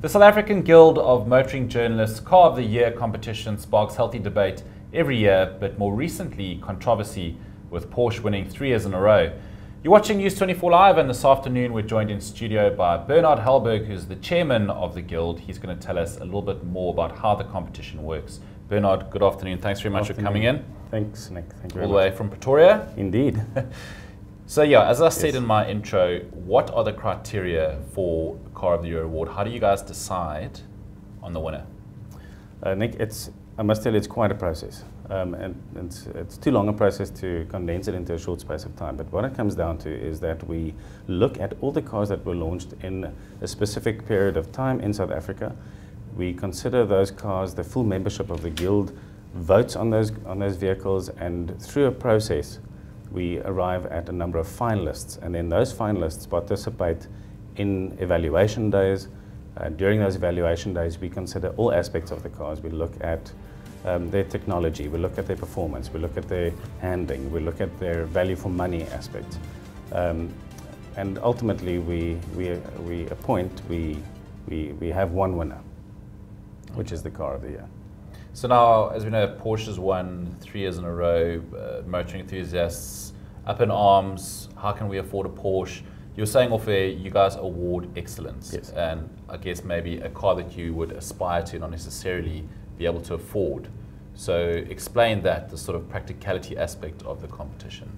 The South African Guild of Motoring Journalists Car of the Year competition sparks healthy debate every year, but more recently controversy, with Porsche winning 3 years in a row. You're watching News 24 Live, and this afternoon we're joined in studio by Bernard Hellberg, who's the chairman of the Guild. He's going to tell us a little bit more about how the competition works. Bernard, good afternoon. Thanks very much for coming in. Thanks, Nick. Thank you very much. All the way from Pretoria? Indeed. So yeah, as I said in my intro, what are the criteria for Car of the Year award? How do you guys decide on the winner? Nick, I must tell you, it's quite a process. And it's too long a process to condense it into a short space of time. But what it comes down to is that we look at all the cars that were launched in a specific period of time in South Africa. We consider those cars, the full membership of the Guild votes on those vehicles, and through a process we arrive at a number of finalists, and then those finalists participate in evaluation days. During those evaluation days, we consider all aspects of the cars. We look at their technology, we look at their performance, we look at their handling, we look at their value for money aspects. And ultimately, we have one winner, which is the Car of the Year. So now, as we know, Porsche's won 3 years in a row. Motoring enthusiasts up in arms. How can we afford a Porsche? You're saying off air, you guys award excellence. Yes. And I guess maybe a car that you would aspire to, not necessarily be able to afford. So explain that, the sort of practicality aspect of the competition.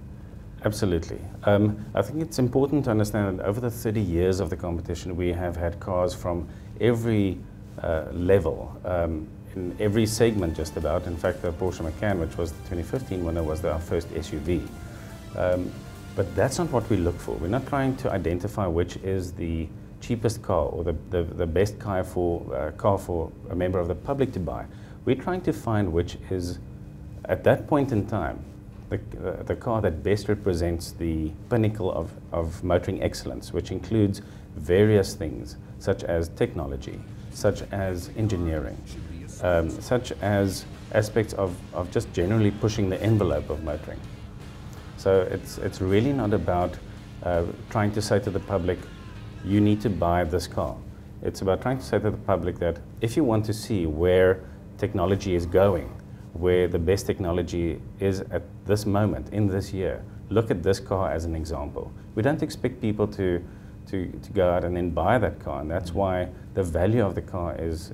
Absolutely. I think it's important to understand that over the 30 years of the competition, we have had cars from every level. In every segment just about. In fact, the Porsche Macan, which was the 2015 winner, was our first SUV. But that's not what we look for. We're not trying to identify which is the cheapest car or the best car for a member of the public to buy. We're trying to find which is, at that point in time, the car that best represents the pinnacle of motoring excellence, which includes various things such as technology, such as engineering, such as aspects of just generally pushing the envelope of motoring. So it's really not about trying to say to the public, you need to buy this car. It's about trying to say to the public that if you want to see where technology is going, where the best technology is at this moment, in this year, look at this car as an example. We don't expect people to go out and then buy that car, and that's why the value of the car is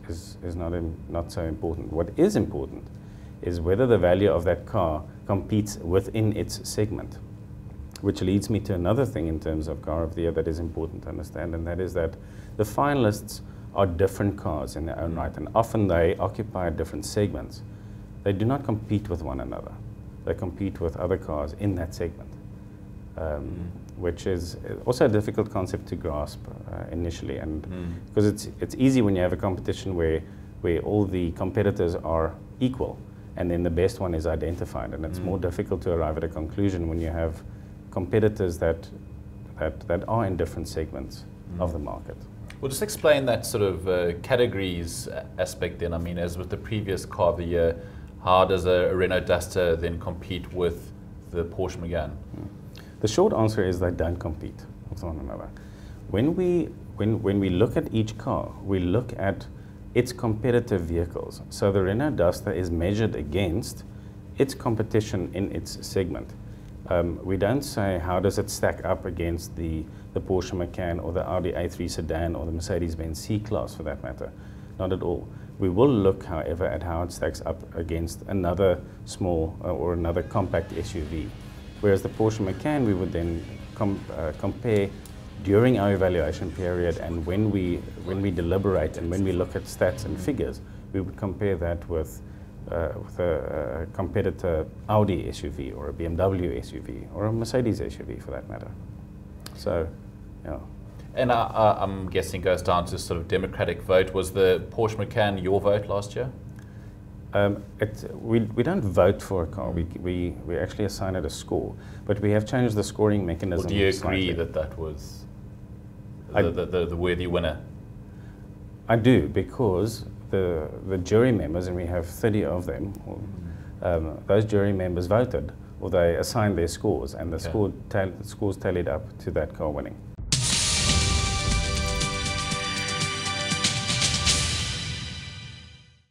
not so important. What is important is whether the value of that car competes within its segment, which leads me to another thing in terms of Car of the Year that is important to understand, and that is that the finalists are different cars in their own right, and often they occupy different segments. They do not compete with one another. They compete with other cars in that segment. Which is also a difficult concept to grasp initially, and because it's easy when you have a competition where all the competitors are equal, and then the best one is identified, and it's more difficult to arrive at a conclusion when you have competitors that are in different segments of the market. Well, just explain that sort of categories aspect then. I mean, as with the previous Car of the Year, how does a Renault Duster then compete with the Porsche Macan? The short answer is they don't compete with one another. When we look at each car, we look at its competitive vehicles. So the Renault Duster is measured against its competition in its segment. We don't say how does it stack up against the Porsche Macan or the Audi A3 sedan or the Mercedes-Benz C-Class for that matter. Not at all. We will look, however, at how it stacks up against another small or another compact SUV. Whereas the Porsche Macan, we would then compare during our evaluation period, and when we deliberate and when we look at stats and figures, we would compare that with a competitor Audi SUV or a BMW SUV or a Mercedes SUV for that matter. So, yeah. And I'm guessing it goes down to sort of democratic vote. Was the Porsche Macan your vote last year? We don't vote for a car. We actually assign it a score, but we have changed the scoring mechanism. Well, do you agree that was the worthy winner? I do, because the jury members, and we have 30 of them, those jury members voted, or they assigned their scores, and the scores tallied up to that car winning.